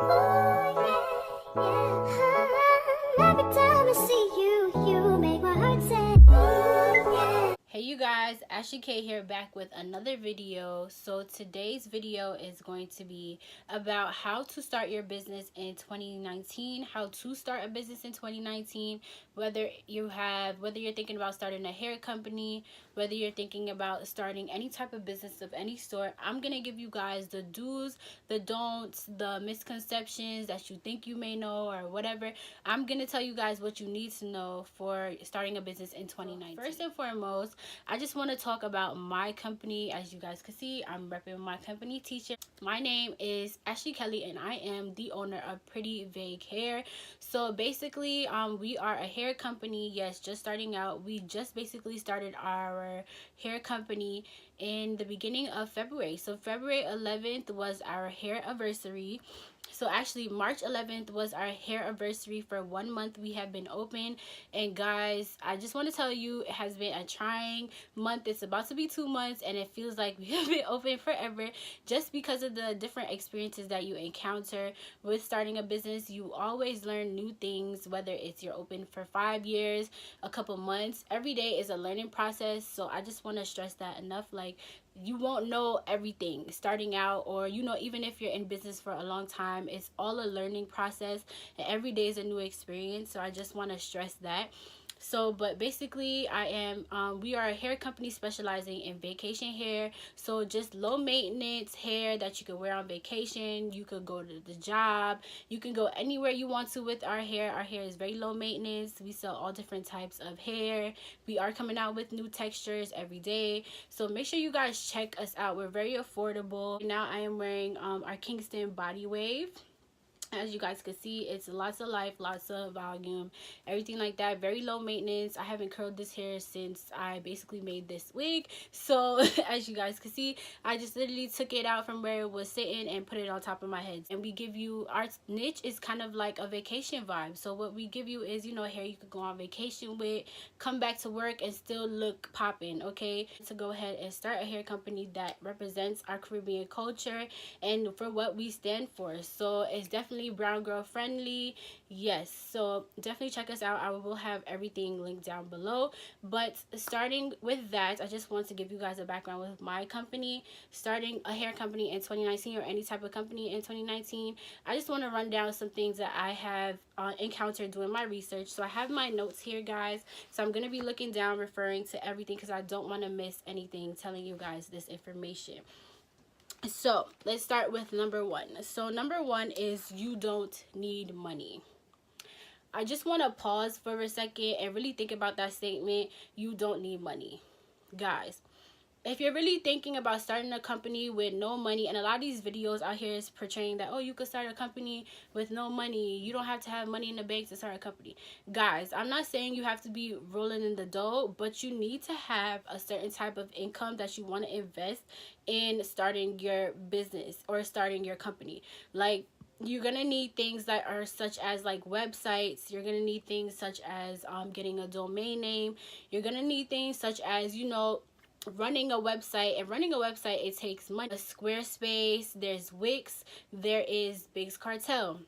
Ooh, yeah, yeah. Every time I see you, you make my heart say, ooh, yeah. Hey you guys, Ashley K here, back with another video. So today's video is going to be about how to start your business in 2019, how to start a business in 2019, whether you're thinking about starting a hair company, whether you're thinking about starting any type of business of any sort. I'm gonna give you guys the do's, the don'ts, the misconceptions that you think you may know or whatever. I'm gonna tell you guys what you need to know for starting a business in 2019. First and foremost, I just want to talk about my company. As you guys can see, I'm repping my company Teacher. My name is Ashley Kelly and I am the owner of Pretty Vague Hair. So basically, we are a hair company. Yes, just starting out. We just basically started our hair company in the beginning of February. So February 11th was our hair anniversary. So actually March 11th was our hair anniversary. For 1 month we have been open, and guys, I just want to tell you, it has been a trying month. It's about to be 2 months and it feels like we have been open forever, just because of the different experiences that you encounter with starting a business. You always learn new things, whether it's you're open for 5 years, a couple months. Every day is a learning process. So I just want to stress that enough. Like, you won't know everything starting out, or even if you're in business for a long time, it's all a learning process and every day is a new experience. So I just want to stress that. So, but basically, we are a hair company specializing in vacation hair. So just low maintenance hair that you can wear on vacation. You could go to the job. You can go anywhere you want to with our hair. Our hair is very low maintenance. We sell all different types of hair. We are coming out with new textures every day. So make sure you guys check us out. We're very affordable. Now I am wearing our Kingston Body Wave. As you guys can see, it's lots of life, lots of volume, everything like that. Very low maintenance. I haven't curled this hair since I basically made this wig. So as you guys can see, I just literally took it out from where it was sitting and put it on top of my head. And we give you, our niche is kind of like a vacation vibe. So what we give you is, hair you could go on vacation with, come back to work and still look popping, okay? To go ahead and start a hair company that represents our Caribbean culture and for what we stand for. So it's definitely brown girl friendly. Yes, so definitely check us out. I will have everything linked down below. But starting with that, I just want to give you guys a background with my company. Starting a hair company in 2019, or any type of company in 2019, I just want to run down some things that I have encountered doing my research. So I have my notes here, guys, so I'm going to be looking down, referring to everything, because I don't want to miss anything telling you guys this information. So let's start with number one. So number one is, you don't need money. I just want to pause for a second and really think about that statement. You don't need money. Guys, if you're really thinking about starting a company with no money, and a lot of these videos out here is portraying that, oh, you could start a company with no money, you don't have to have money in the bank to start a company. Guys, I'm not saying you have to be rolling in the dough, but you need to have a certain type of income that you want to invest in starting your business or starting your company. Like, you're gonna need things that are such as like websites. You're gonna need things such as getting a domain name. You're gonna need things such as running a website. And running a website, it takes money. Squarespace, there's Wix, there is Big's Cartel.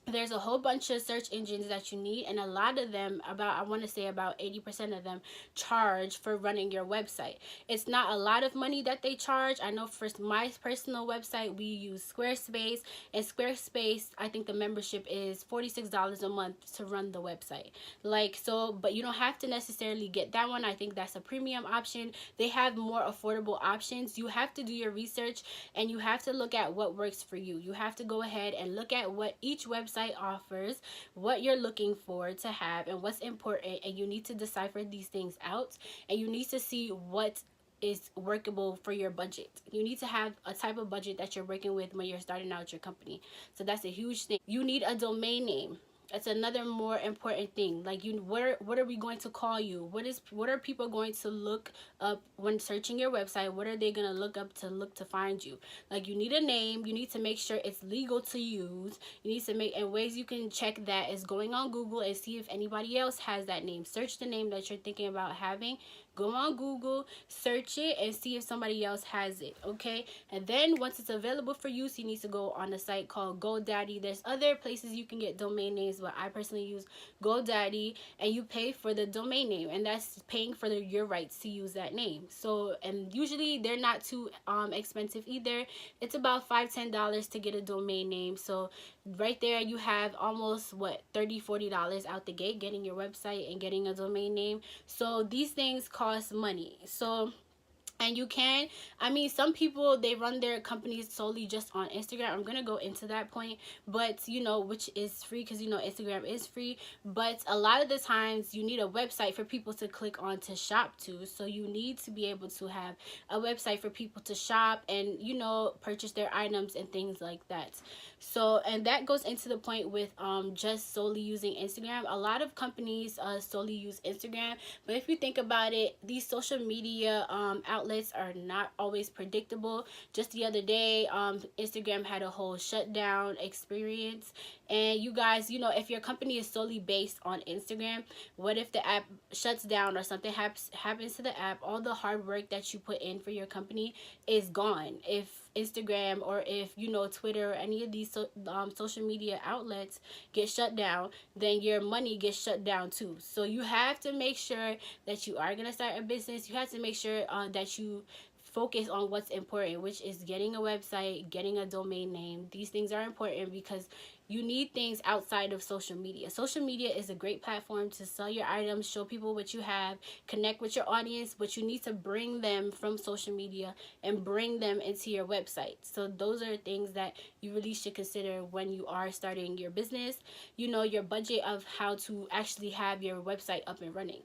There's a whole bunch of search engines that you need, and a lot of them, I want to say about 80% of them, charge for running your website. It's not a lot of money that they charge. I know for my personal website, we use Squarespace, and Squarespace, I think the membership is $46 a month to run the website. Like, so, but you don't have to necessarily get that one. I think that's a premium option. They have more affordable options. You have to do your research, and you have to look at what works for you. You have to go ahead and look at what each website offers, what you're looking for to have, and what's important, and you need to decipher these things out, and you need to see what is workable for your budget. You need to have a type of budget that you're working with when you're starting out your company. So that's a huge thing. You need a domain name. That's another more important thing. Like, what are we going to call you? What are people going to look up when searching your website? What are they going to look up to find you? Like, you need a name. You need to make sure it's legal to use. You need to and ways you can check that is going on Google and see if anybody else has that name. Search the name that you're thinking about having. go on Google, search it, and see if somebody else has it, okay? And then once it's available for use, you need to go on a site called GoDaddy. There's other places you can get domain names, but I personally use GoDaddy, and you pay for the domain name, and that's paying for your rights to use that name. So, and usually they're not too expensive either. It's about $5-10 to get a domain name. So right there you have almost what, $30-40 out the gate getting your website and getting a domain name. So these things cost money. So, and you can, I mean, some people, they run their companies solely just on Instagram. I'm gonna go into that point, but you know, which is free, because you know Instagram is free. But a lot of the times you need a website for people to click on to shop to. So you need to be able to have a website for people to shop and, you know, purchase their items and things like that. So, and that goes into the point with just solely using Instagram. A lot of companies solely use Instagram, but if you think about it, these social media outlets are not always predictable. Just the other day, Instagram had a whole shutdown experience. And you guys, you know, if your company is solely based on Instagram, what if the app shuts down or something happens to the app? All the hard work that you put in for your company is gone. If Instagram, or if, you know, Twitter, or any of these social media outlets get shut down, then your money gets shut down too. So you have to make sure that you are going to start a business. You have to make sure that you focus on what's important, which is getting a website, getting a domain name. These things are important because you need things outside of social media. Social media is a great platform to sell your items, show people what you have, connect with your audience, but you need to bring them from social media and bring them into your website. So those are things that you really should consider when you are starting your business. You know, your budget of how to actually have your website up and running.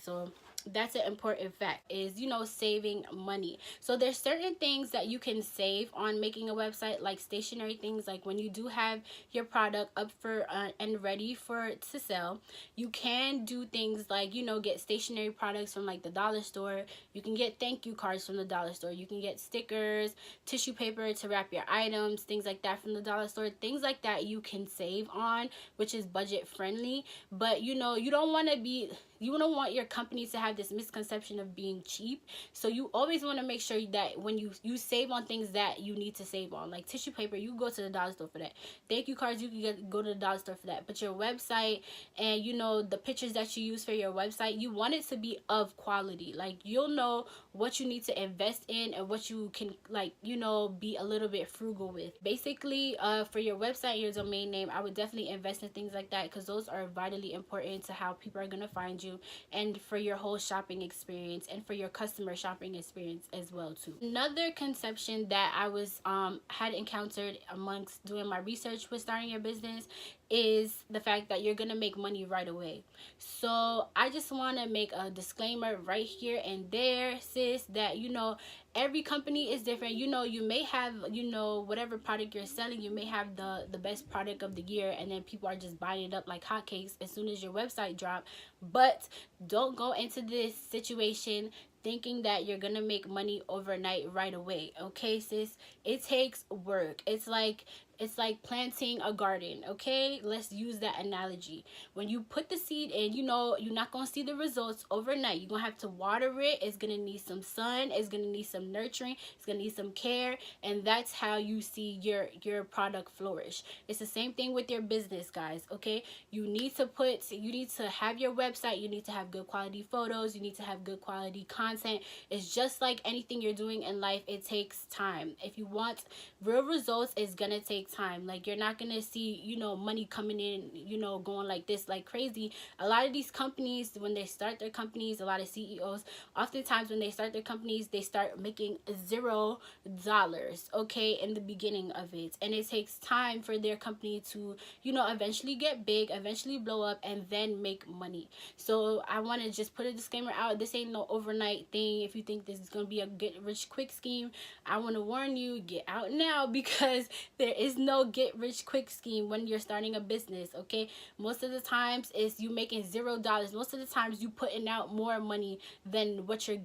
So that's an important fact, is, you know, saving money. So there's certain things that you can save on making a website, like stationary things. Like when you do have your product up for and ready for to sell, you can do things like, you know, get stationary products from like the dollar store. You can get thank you cards from the dollar store. You can get stickers, tissue paper to wrap your items, things like that from the dollar store. Things like that you can save on, which is budget friendly. But you know, you don't want to be, you don't want your company to have this misconception of being cheap. So you always want to make sure that when you save on things that you need to save on, like tissue paper, you go to the dollar store for that. Thank you cards, you can go to the dollar store for that. But your website, and you know, the pictures that you use for your website, you want it to be of quality. Like, you'll know what you need to invest in and what you can, like, you know, be a little bit frugal with. Basically, for your website, your domain name, I would definitely invest in things like that, because those are vitally important to how people are going to find you, and for your whole shopping experience, and for your customer shopping experience as well too. Another conception that I was had encountered amongst doing my research with starting your business is the fact that you're gonna make money right away. So I just want to make a disclaimer right here and there, sis, that, you know, every company is different. You know, you may have, you know, whatever product you're selling, you may have the best product of the year, and then people are just buying it up like hotcakes as soon as your website drop. But don't go into this situation thinking that you're gonna make money overnight right away. Okay, sis, it takes work. It's like planting a garden. Okay, let's use that analogy. When you put the seed in, you know, you're not gonna see the results overnight. You're gonna have to water it. It's gonna need some sun, it's gonna need some nurturing, it's gonna need some care, and that's how you see your product flourish. It's the same thing with your business, guys. Okay, you need to have your website, you need to have good quality photos, you need to have good quality content. It's just like anything you're doing in life, it takes time. If you want real results, it's gonna take time. Like, you're not gonna see, you know, money coming in, you know, going like this like crazy. A lot of these companies, when they start their companies, a lot of CEOs, oftentimes when they start their companies, they start making $0, okay, in the beginning of it, and it takes time for their company to, you know, eventually get big, eventually blow up, and then make money. So I want to just put a disclaimer out. This ain't no overnight thing. If you think this is gonna be a get rich quick scheme, I want to warn you, get out now, because there is no get rich quick scheme when you're starting a business. Okay, most of the times is you making $0. Most of the times you putting out more money than what you're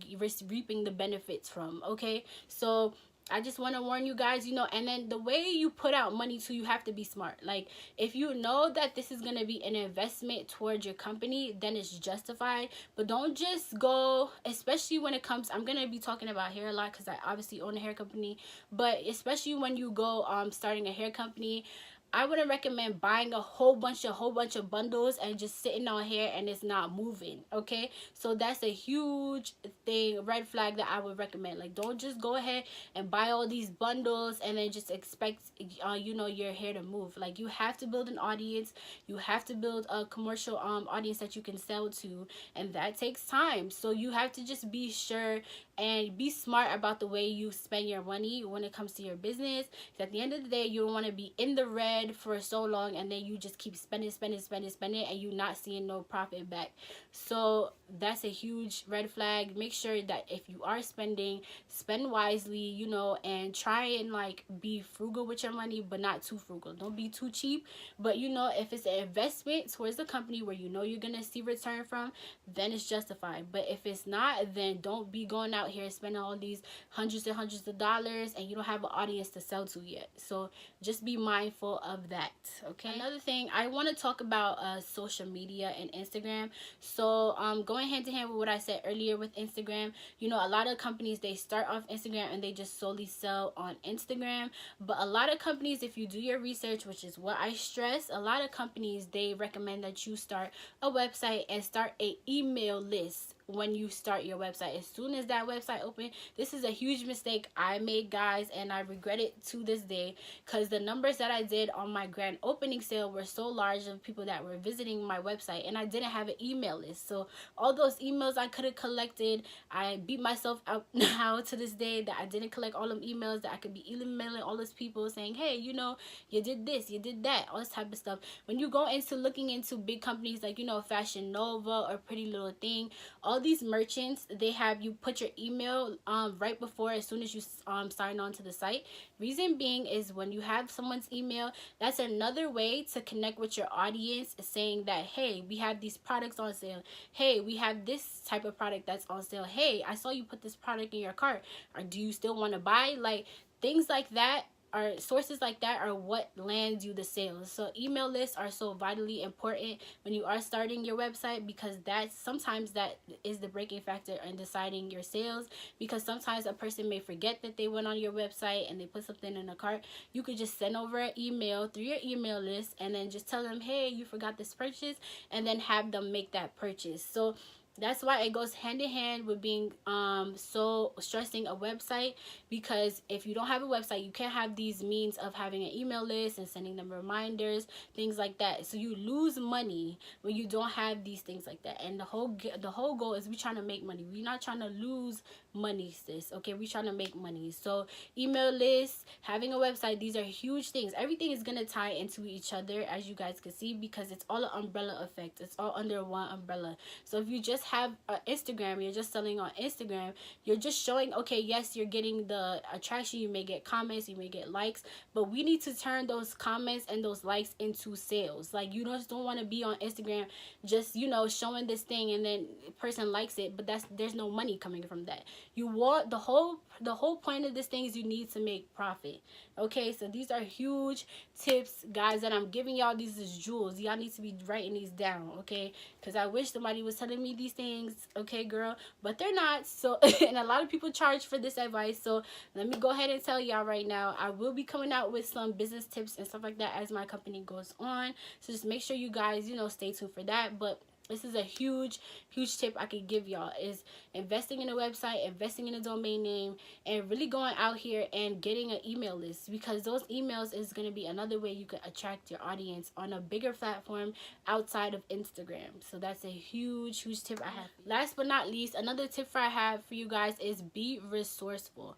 reaping the benefits from. Okay, so I just want to warn you guys, you know. And then the way you put out money too, you have to be smart. Like, if you know that this is going to be an investment towards your company, then it's justified. But don't just go, especially when it comes, I'm going to be talking about hair a lot because I obviously own a hair company, but especially when you go starting a hair company, I wouldn't recommend buying a whole bunch of bundles and just sitting on here and it's not moving. Okay, so that's a huge thing, red flag, that I would recommend. Like, don't just go ahead and buy all these bundles and then just expect you know, your hair to move. Like, you have to build an audience, you have to build a commercial audience that you can sell to, and that takes time. So you have to just be sure and be smart about the way you spend your money when it comes to your business. At the end of the day, you don't want to be in the red for so long and then you just keep spending and you're not seeing no profit back. So that's a huge red flag. Make sure that if you are spending, spend wisely, you know, and try and like be frugal with your money, but not too frugal. Don't be too cheap. But you know, if it's an investment towards the company where you know you're gonna see return from, then it's justified. But if it's not, then don't be going out here spending all these hundreds and hundreds of dollars and you don't have an audience to sell to yet. So just be mindful of that. Okay, another thing I want to talk about, social media and Instagram. So going hand in hand with what I said earlier with Instagram, you know, a lot of companies, they start off Instagram and they just solely sell on Instagram. But a lot of companies, if you do your research, which is what I stress, a lot of companies, they recommend that you start a website and start a email list when you start your website. As soon as that website open, this is a huge mistake I made, guys, and I regret it to this day, because the numbers that I did on my grand opening sale were so large of people that were visiting my website, and I didn't have an email list. So all those emails I could have collected, I beat myself up now to this day that I didn't collect all them emails, that I could be emailing all those people saying, hey, you know, you did this, you did that, all this type of stuff. When you go into looking into big companies like, you know, Fashion Nova or Pretty Little Thing, all these merchants, they have you put your email right before, as soon as you sign on to the site. Reason being is when you have someone's email, that's another way to connect with your audience, saying that, hey, we have these products on sale, hey, we have this type of product that's on sale, hey, I saw you put this product in your cart, or do you still want to buy? Like, things like that, or sources like that, are what lands you the sales. So email lists are so vitally important when you are starting your website, because that's sometimes that is the breaking factor in deciding your sales. Because sometimes a person may forget that they went on your website and they put something in a cart. You could just send over an email through your email list and then just tell them, hey, you forgot this purchase, and then have them make that purchase. So that's why it goes hand in hand with being so stressing a website, because if you don't have a website, you can't have these means of having an email list and sending them reminders, things like that. So you lose money when you don't have these things like that. And the whole goal is we trying to make money. We're not trying to lose money, sis. Okay, we trying to make money. So email lists, having a website, these are huge things. Everything is gonna tie into each other, as you guys can see, because it's all an umbrella effect. It's all under one umbrella. So if you just have Instagram, you're just selling on Instagram, you're just showing, okay, yes, you're getting the attraction, you may get comments, you may get likes, but we need to turn those comments and those likes into sales. Like, you just don't want to be on Instagram just, you know, showing this thing and then a person likes it, but there's no money coming from that. You want the whole point of this thing is you need to make profit. Okay, so these are huge tips, guys, that I'm giving y'all. These is jewels. Y'all need to be writing these down, okay? Because I wish somebody was telling me these things, okay, girl, but they're not. So and a lot of people charge for this advice, so let me go ahead and tell y'all right now, I will be coming out with some business tips and stuff like that as my company goes on. So just make sure you guys, you know, stay tuned for that. But this is a huge tip I could give y'all, is investing in a website, investing in a domain name, and really going out here and getting an email list, because those emails is going to be another way you could attract your audience on a bigger platform outside of Instagram. So that's a huge tip I have. Last but not least, another tip I have for you guys is be resourceful.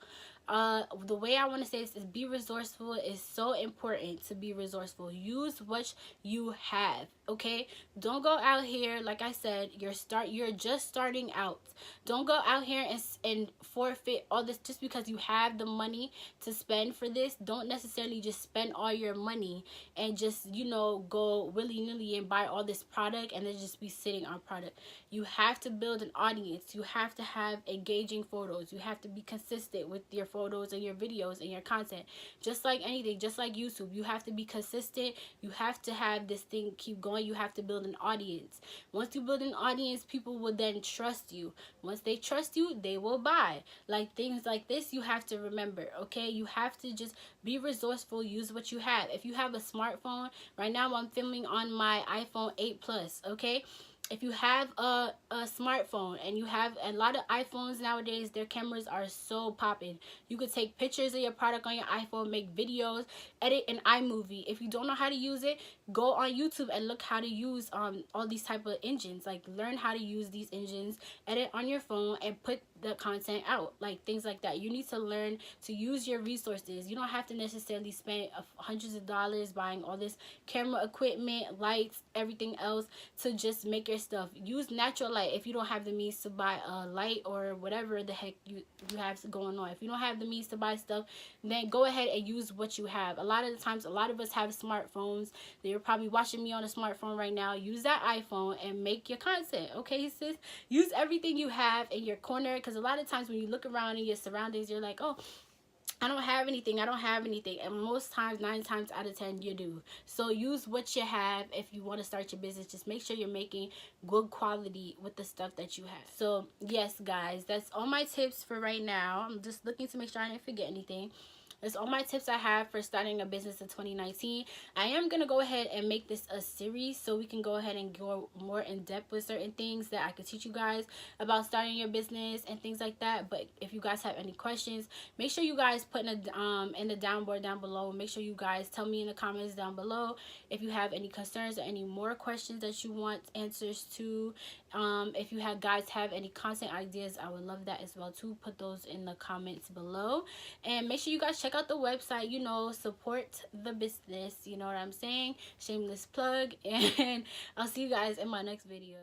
The way I want to say this is be resourceful. Is so important to be resourceful. Use what you have, okay? Don't go out here, like I said, you're just starting out. Don't go out here and forfeit all this just because you have the money to spend for this. Don't necessarily just spend all your money and just, you know, go willy-nilly and buy all this product and then just be sitting on product. You have to build an audience. You have to have engaging photos. You have to be consistent with your photos and your videos and your content. Just like anything, just like YouTube, you have to be consistent. You have to have this thing keep going. You have to build an audience. Once you build an audience, people will then trust you. Once they trust you, they will buy. Like things like this, you have to remember, okay? You have to just be resourceful. Use what you have. If you have a smartphone, right now I'm filming on my iPhone 8 Plus, okay? If you have a smartphone, and you have a lot of iPhones nowadays, their cameras are so popping. You could take pictures of your product on your iPhone, make videos, edit in iMovie. If you don't know how to use it, go on YouTube and look how to use all these type of engines. Like, learn how to use these engines, edit on your phone, and put the content out, like things like that. You need to learn to use your resources. You don't have to necessarily spend hundreds of dollars buying all this camera equipment, lights, everything else to just make your stuff. Use natural light if you don't have the means to buy a light or whatever the heck you have going on. If you don't have the means to buy stuff, then go ahead and use what you have. A lot of the times, a lot of us have smartphones. You're probably watching me on a smartphone right now. Use that iPhone and make your content, okay, sis? Use everything you have in your corner, because a lot of times when you look around in your surroundings, you're like, oh, I don't have anything, and most times, 9 times out of 10, you do. So use what you have. If you want to start your business, just make sure you're making good quality with the stuff that you have. So yes, guys, that's all my tips for right now. I'm just looking to make sure I didn't forget anything. That's all my tips I have for starting a business in 2019. I am going to go ahead and make this a series so we can go ahead and go more in depth with certain things that I could teach you guys about starting your business and things like that. But if you guys have any questions, make sure you guys put in the downboard down below. Make sure you guys tell me in the comments down below if you have any concerns or any more questions that you want answers to. If you guys have any content ideas, I would love that as well too. Put those in the comments below, and make sure you guys check out the website. You know, support the business, you know what I'm saying? Shameless plug. And I'll see you guys in my next video.